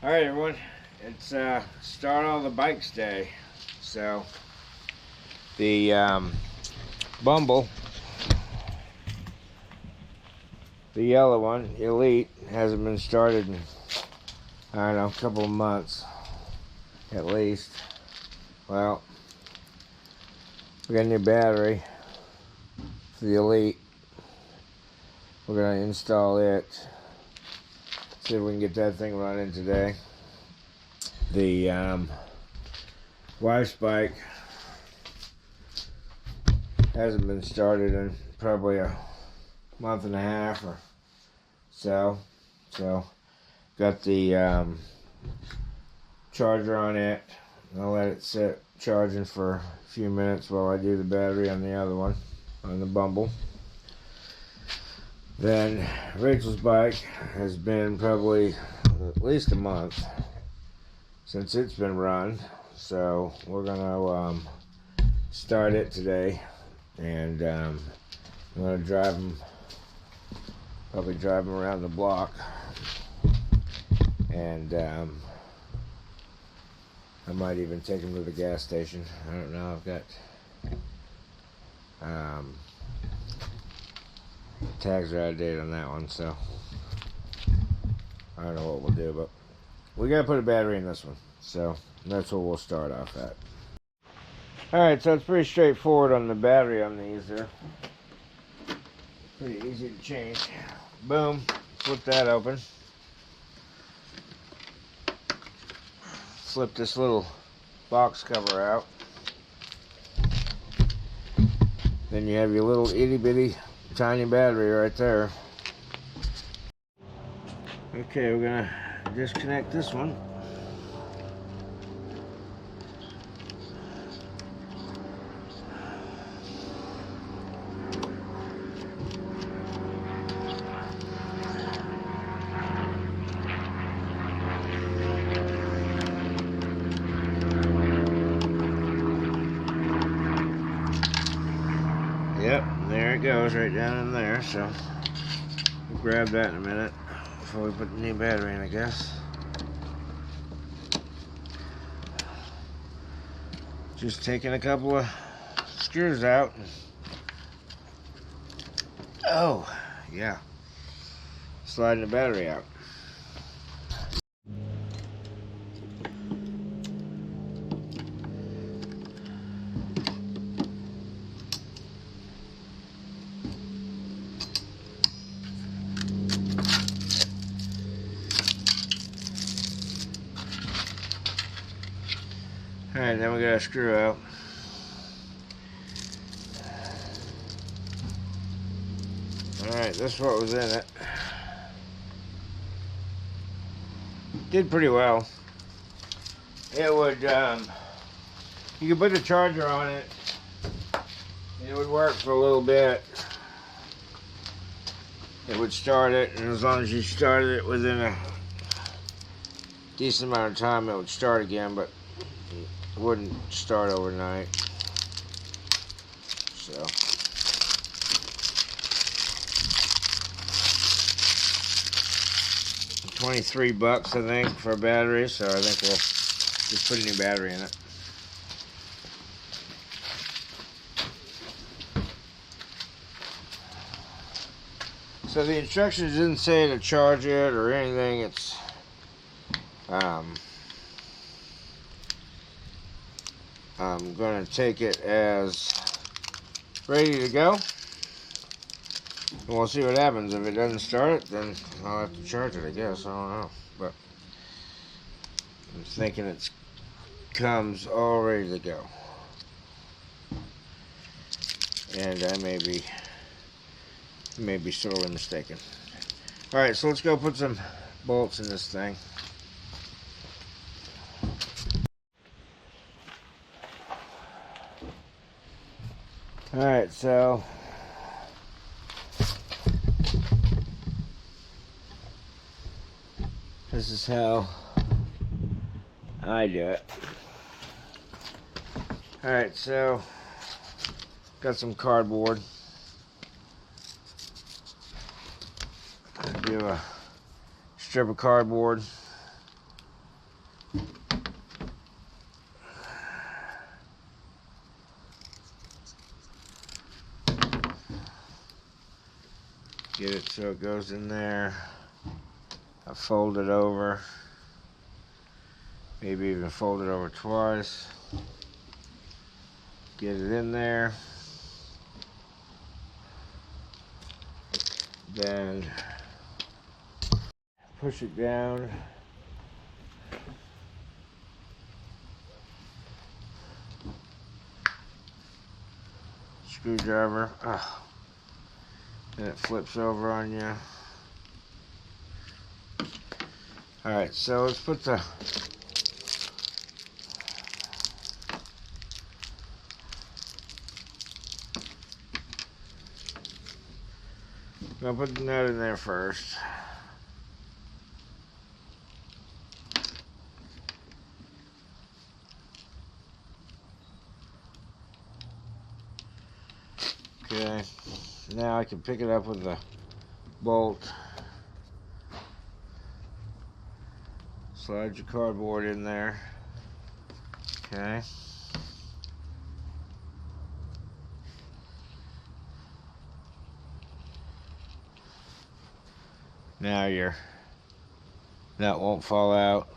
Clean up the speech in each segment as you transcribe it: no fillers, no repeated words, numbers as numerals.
All right, everyone. It's start on the bikes day. So the Bumble, the yellow one, Elite, hasn't been started in, I don't know, a couple of months at least. Well, we got a new battery for the Elite. We're gonna install it. See if we can get that thing running today. The wife's bike hasn't been started in probably a month and a half or so. So got the charger on it. I'll let it sit charging for a few minutes while I do the battery on the other one, on the Bumble. Then Rachel's bike has been probably at least a month since it's been run, so we're gonna start it today, and I'm gonna probably drive them around the block, and I might even take them to the gas station. I don't know. I've got tags are out of date on that one, so I don't know what we'll do, but we gotta put a battery in this one, so that's what we'll start off at. Alright, so it's pretty straightforward on the battery on these. They're pretty easy to change. Boom, flip that open. Flip this little box cover out. Then you have your little itty bitty tiny battery right there. Okay, we're gonna disconnect this one. Yep, there it goes right down in there, so we'll grab that in a minute before we put the new battery in, I guess. Just taking a couple of screws out. Oh, yeah. Sliding the battery out. Alright, then we got a screw out. Alright, this is what was in it. Did pretty well. It would, you could put the charger on it, and it would work for a little bit. It would start it, and as long as you started it within a decent amount of time, it would start again, but it wouldn't start overnight. So $23, I think, for a battery, so I think we'll just put a new battery in it. So the instructions didn't say to charge it or anything. It's I'm going to take it as ready to go, and we'll see what happens. If it doesn't start it, then I'll have to charge it, I guess. I don't know, but I'm thinking it comes all ready to go, and I may be sorely mistaken. Alright, so let's go put some bolts in this thing. Alright, so this is how I do it. Alright, so got some cardboard. I do a strip of cardboard Get it so it goes in there. I fold it over. Maybe even fold it over twice. Get it in there. Then push it down. Screwdriver. And it flips over on you. Alright, so let's put the I'll put the nut in there first. Okay, now I can pick it up with the bolt. Slide your cardboard in there. Okay. Now your nut won't fall out,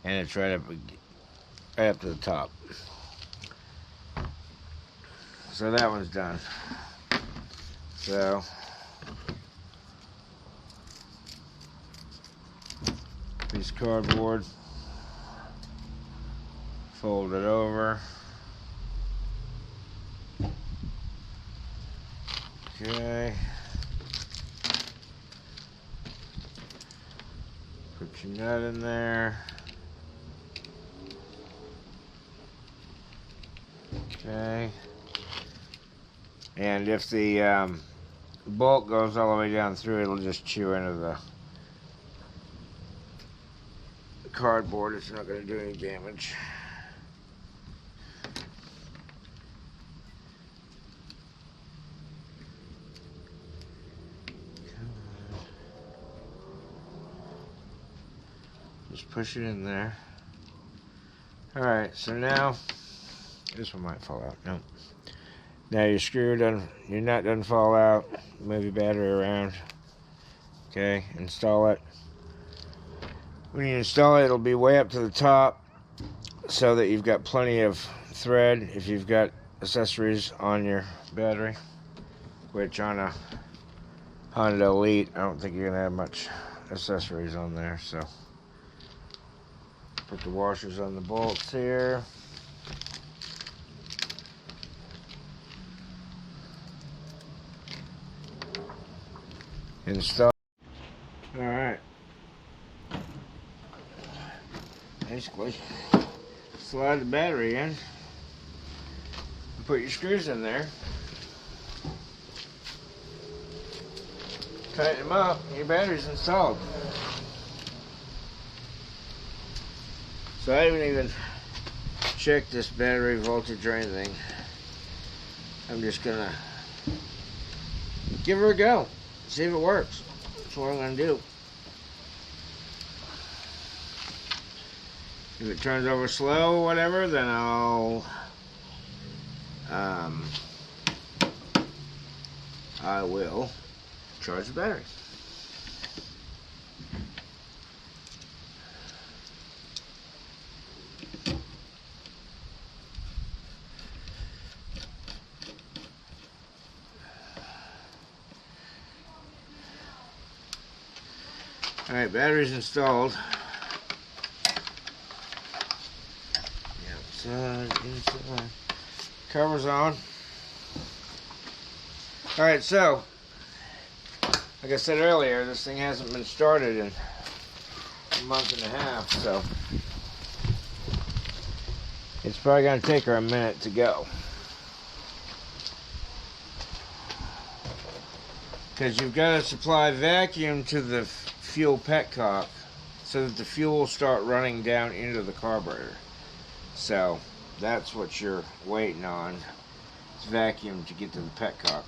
and it's right up to the top. So that one's done. So piece of cardboard, fold it over. Okay. Put your nut in there. Okay. And if the bolt goes all the way down through, it'll just chew into the cardboard. It's not going to do any damage. Just push it in there. Alright, so now this one might fall out. No. Now your nut doesn't fall out. Move your battery around. Okay, install it. When you install it, it'll be way up to the top so that you've got plenty of thread if you've got accessories on your battery, which on a Honda Elite, I don't think you're gonna have much accessories on there. So put the washers on the bolts here. Install. Alright. Basically, slide the battery in. Put your screws in there. Tighten them up, and your battery's installed. So I haven't even checked this battery voltage or anything. I'm just gonna give her a go. See if it works. That's what I'm going to do. If it turns over slow or whatever, then I will charge the battery. Alright, battery's installed. Outside, inside. Cover's on. Alright, so, like I said earlier, this thing hasn't been started in a month and a half, so it's probably going to take her a minute to go. Because you've got to supply vacuum to the fuel petcock so that the fuel will start running down into the carburetor. So that's what you're waiting on. It's vacuum to get to the petcock.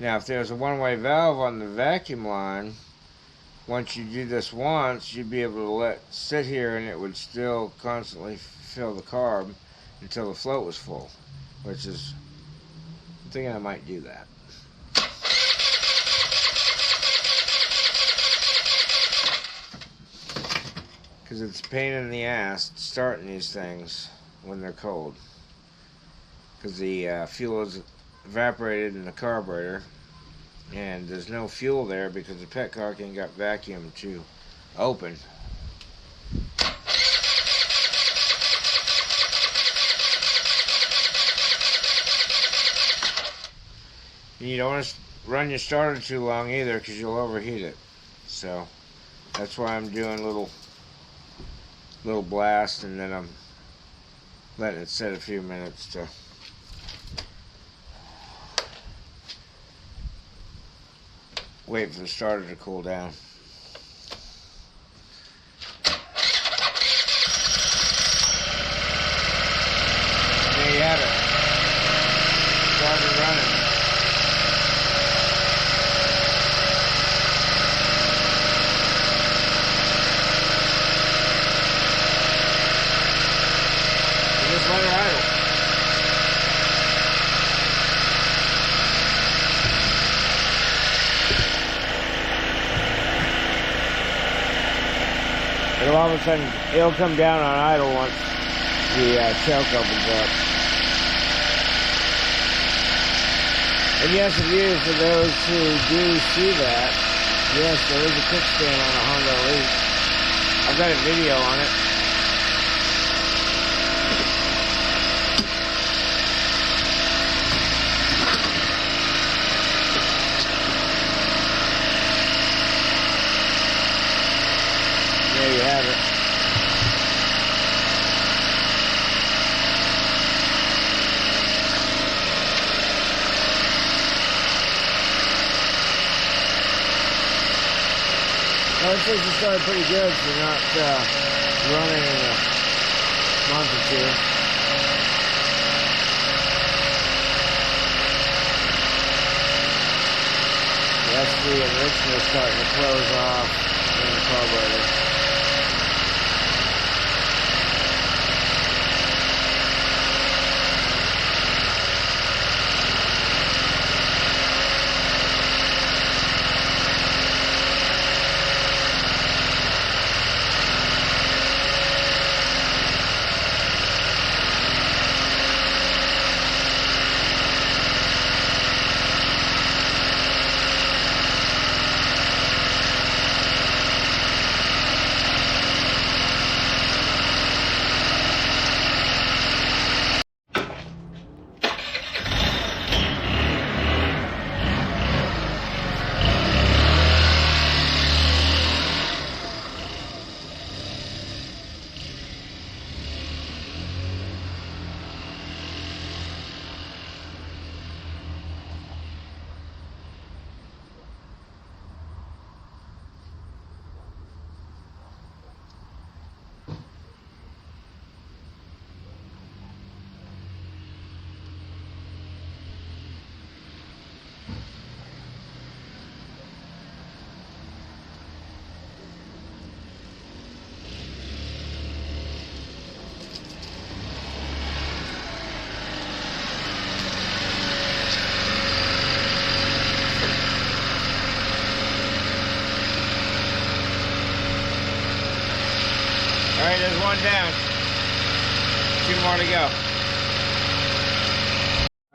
Now, if there's a one-way valve on the vacuum line, once you do this once, you'd be able to let it sit here and it would still constantly fill the carb until the float was full, which is, I'm thinking I might do that. Because it's a pain in the ass starting these things when they're cold. Because the fuel is evaporated in the carburetor, and there's no fuel there because the petcock ain't got vacuum to open. And you don't want to run your starter too long either, because you'll overheat it. So that's why I'm doing a little blast, and then I'm letting it sit a few minutes to wait for the starter to cool down. There you have it. Starter running. Just let her idle. It'll all of a sudden, it'll come down on idle once the choke opens up. And yes, for those who do see that, yes, there is a kickstand on a Honda Elite. I've got a video on it. There you have it. Well, this thing's started pretty good for not running in a month or two. That's the enrichment starting to close off in the carburetor. Alright, there's one down. 2 more to go.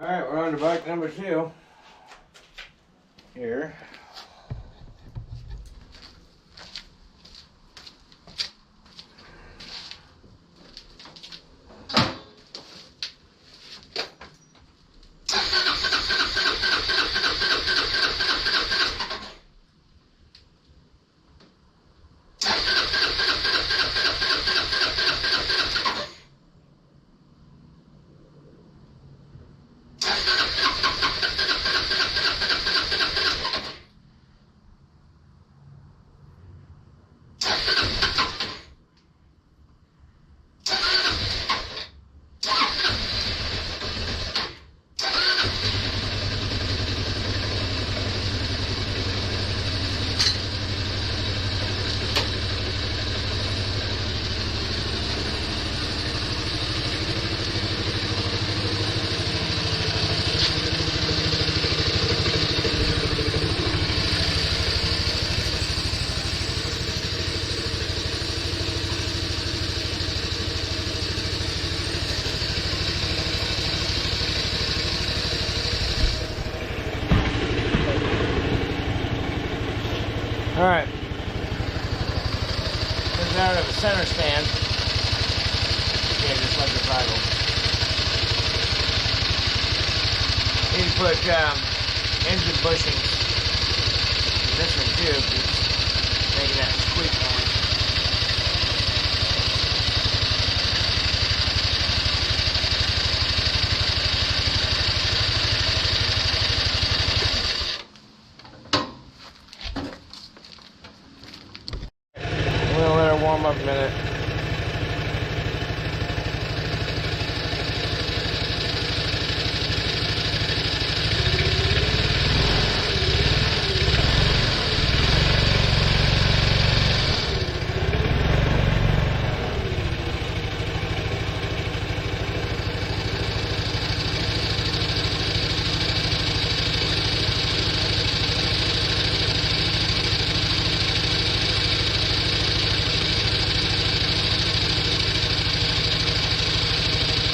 Alright, we're on to bike number 2. Here. Alright. Comes out of a center stand. Okay, just like the Bible. Need to put engine bushings in this one too, because it's making that squeak noise. We'll let her warm up a minute.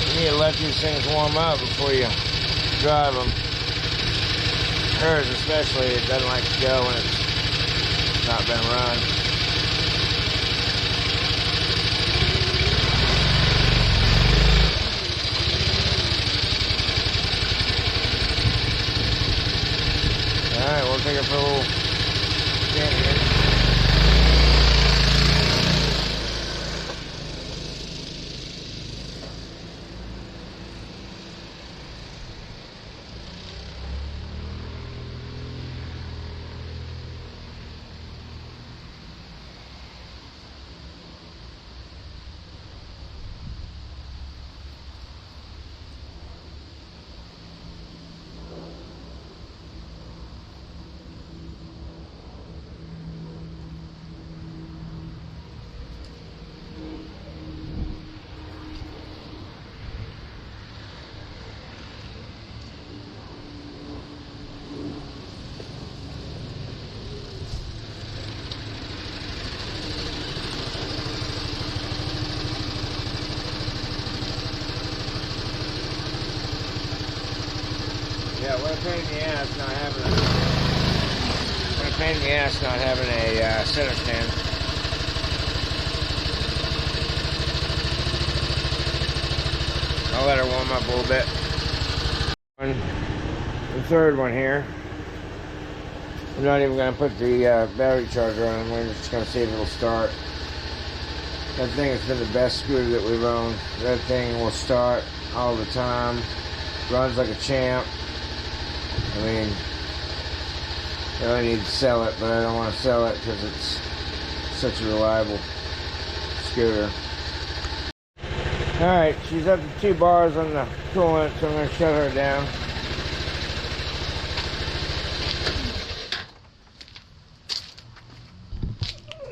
You need to let these things warm up before you drive them. Hers especially, it doesn't like to go when it's not been run. Alright, we'll take it for a little spin here. Yeah, what a pain in the ass not having a center stand. I'll let her warm up a little bit. The third one here. I'm not even going to put the battery charger on. We're just going to see if it'll start. That thing has been the best scooter that we've owned. That thing will start all the time. Runs like a champ. I mean, I really need to sell it, but I don't want to sell it because it's such a reliable scooter. Alright, she's up to 2 bars on the coolant, so I'm going to shut her down.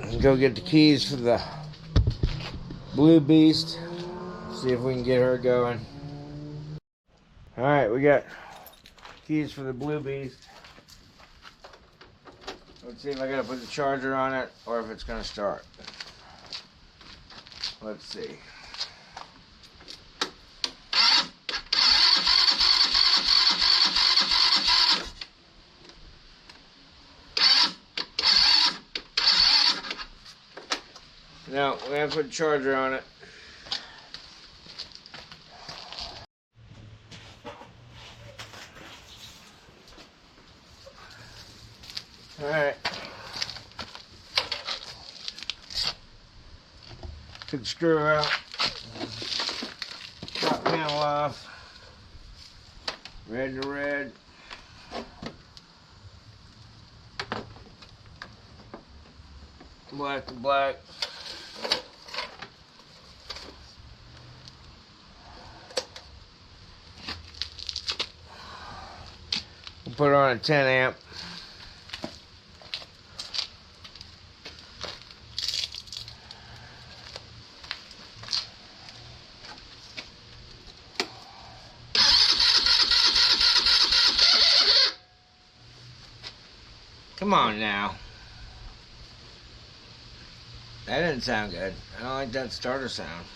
And go get the keys for the Blue Beast. See if we can get her going. Alright, we got keys for the Blue Beast. Let's see if I gotta put the charger on it or if it's gonna start. Let's see. No, we have to put the charger on it. Alright. Took the screw out. Top panel off. Red to red. Black to black. We'll put it on a 10 amp. Come on now. That didn't sound good. I don't like that starter sound.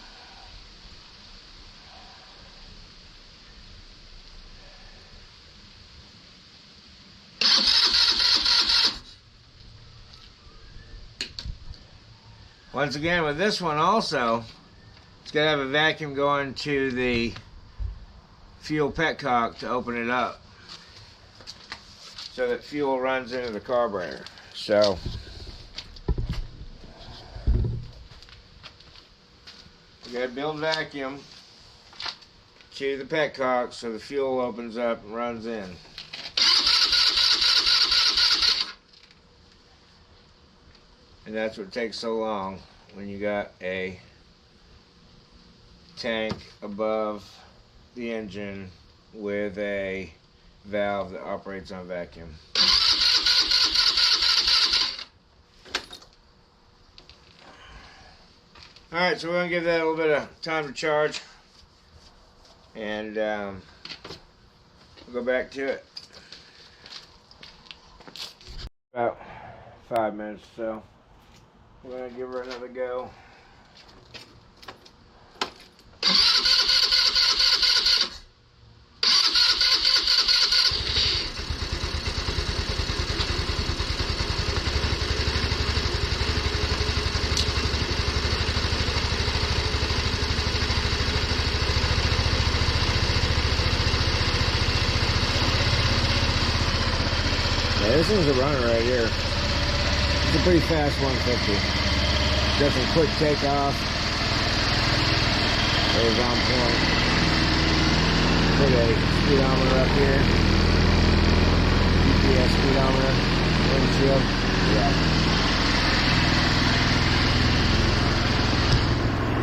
Once again, with this one also, it's got to have a vacuum going to the fuel petcock to open it up, so that fuel runs into the carburetor. So you got to build vacuum to the petcock so the fuel opens up and runs in. And that's what takes so long when you got a tank above the engine with a valve that operates on vacuum. Alright, so we're going to give that a little bit of time to charge, and we'll go back to it. About 5 minutes or so. We're going to give her another go. Yeah, this one's a runner right here. It's a pretty fast 150. Got some quick takeoff. It was on point. Put a speedometer up here. GPS speedometer. Windshield. Yeah.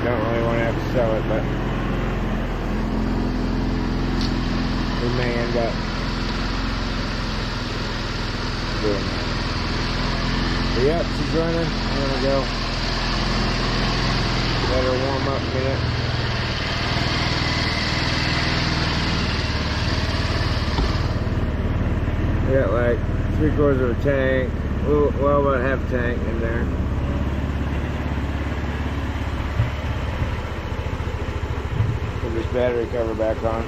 Don't really want to have to sell it, but we may end up doing that. But yep, she's running. I'm gonna go let her warm up a minute. We got like 3/4 of a tank, well about half a tank in there. Put this battery cover back on.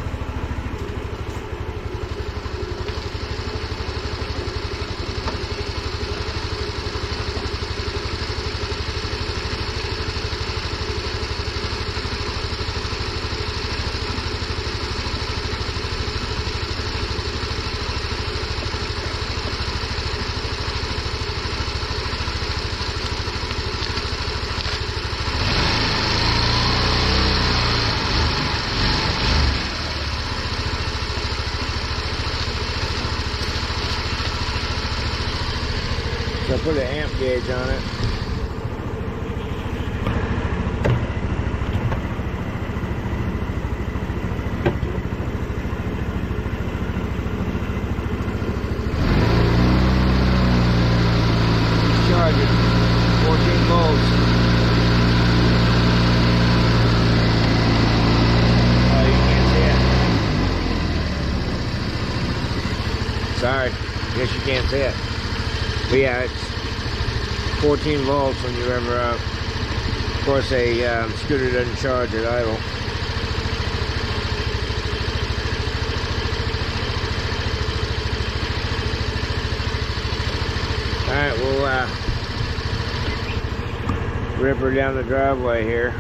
So I put an amp gauge on it. Charge it. 14 volts. Oh, you can't see it. Sorry. Guess you can't see it. But yeah, it's 14 volts when you rev her up. Of course, a scooter doesn't charge at idle. Alright, we'll rip her down the driveway here.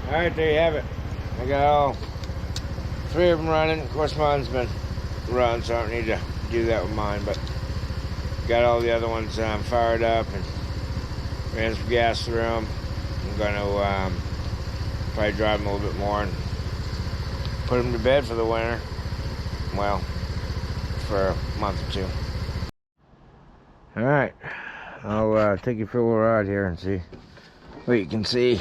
Alright, there you have it. I got all 3 of them running. Of course, mine's been run, so I don't need to do that with mine, but got all the other ones fired up and ran some gas through them. I'm going to probably drive them a little bit more and put them to bed for the winter. Well, for a month or 2. Alright, I'll take you for a little ride here and see what you can see.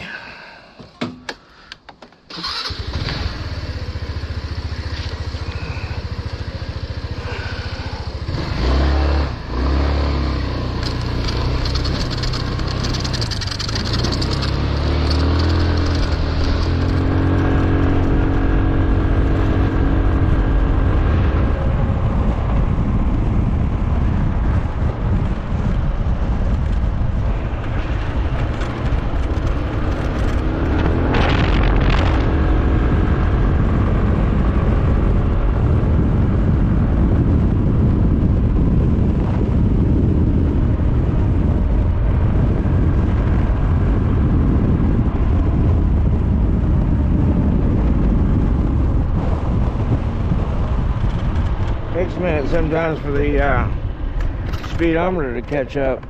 Takes a minute sometimes for the speedometer to catch up.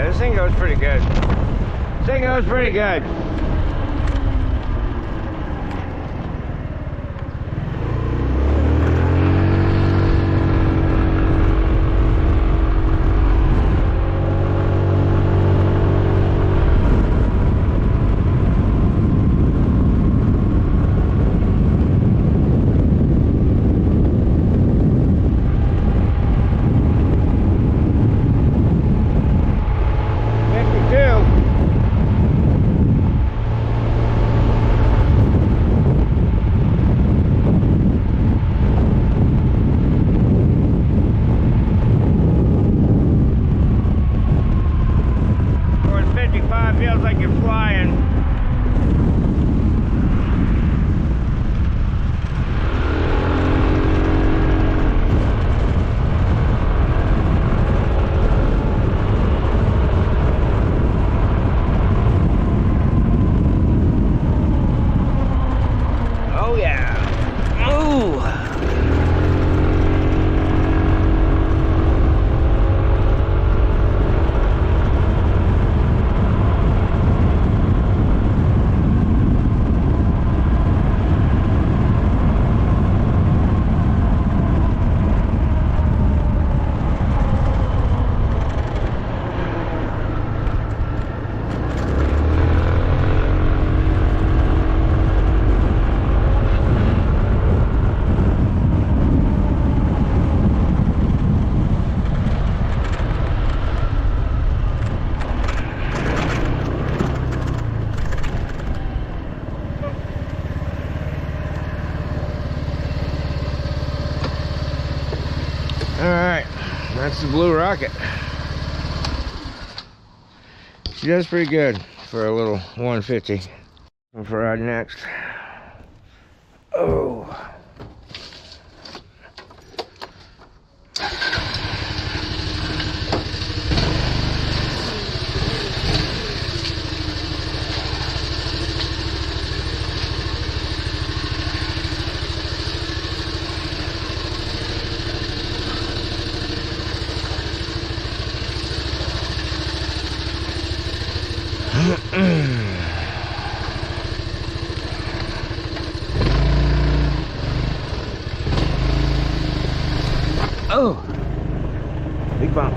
This thing goes pretty good. This thing goes pretty good. Feels like you're flying. Oh yeah. Ooh. Alright, that's the Blue Rocket. She does pretty good for a little 150. For ride next. Oh. Oh, big bump.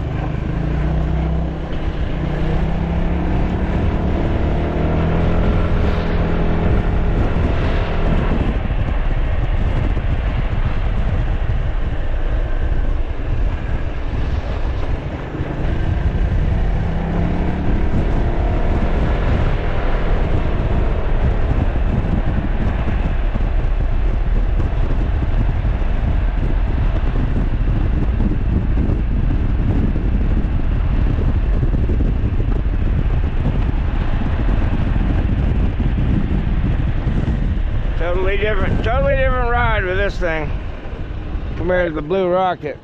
Totally different ride with this thing compared to the Blue Rocket.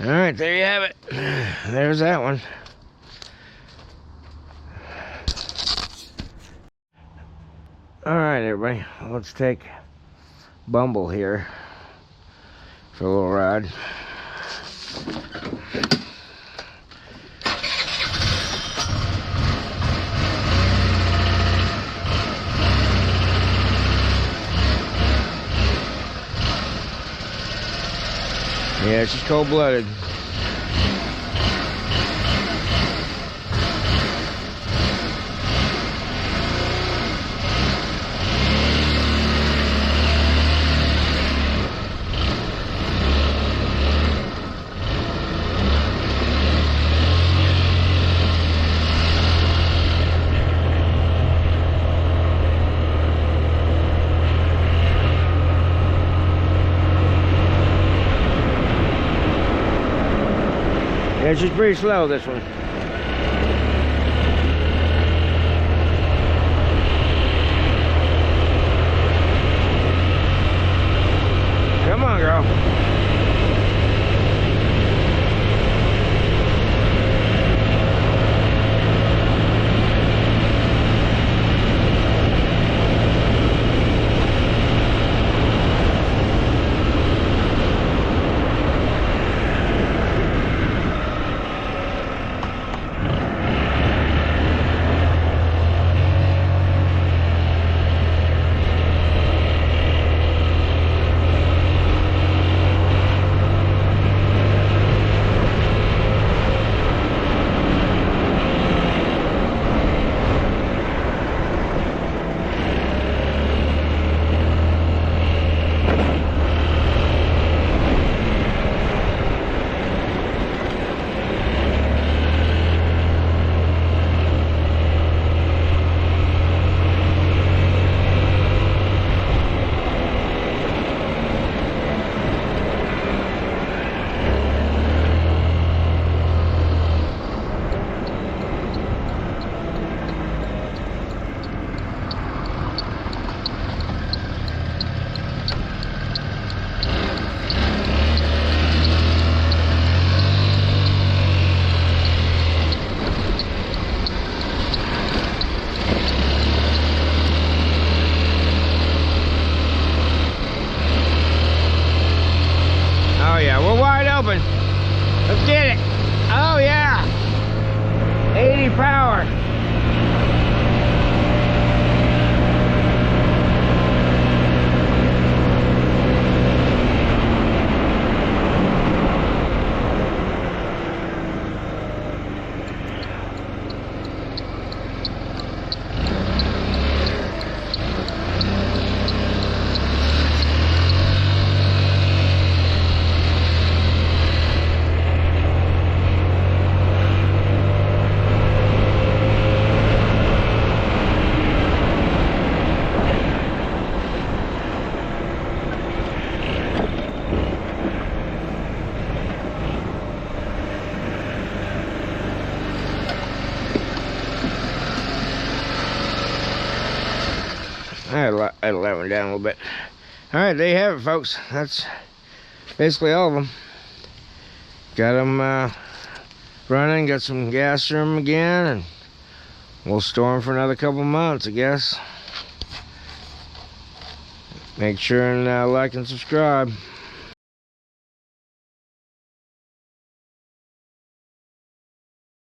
All right, there you have it. There's that one. All right, everybody, let's take Bumble here for a little ride. Yeah, she's cold-blooded. Yeah, she's pretty slow, this one. Come on, girl. Let's get it. Oh yeah. 80 power. I'd let that one down a little bit. Alright, there you have it, folks. That's basically all of them. Got them running, got some gas in them again, and we'll store them for another couple months, I guess. Make sure and like and subscribe.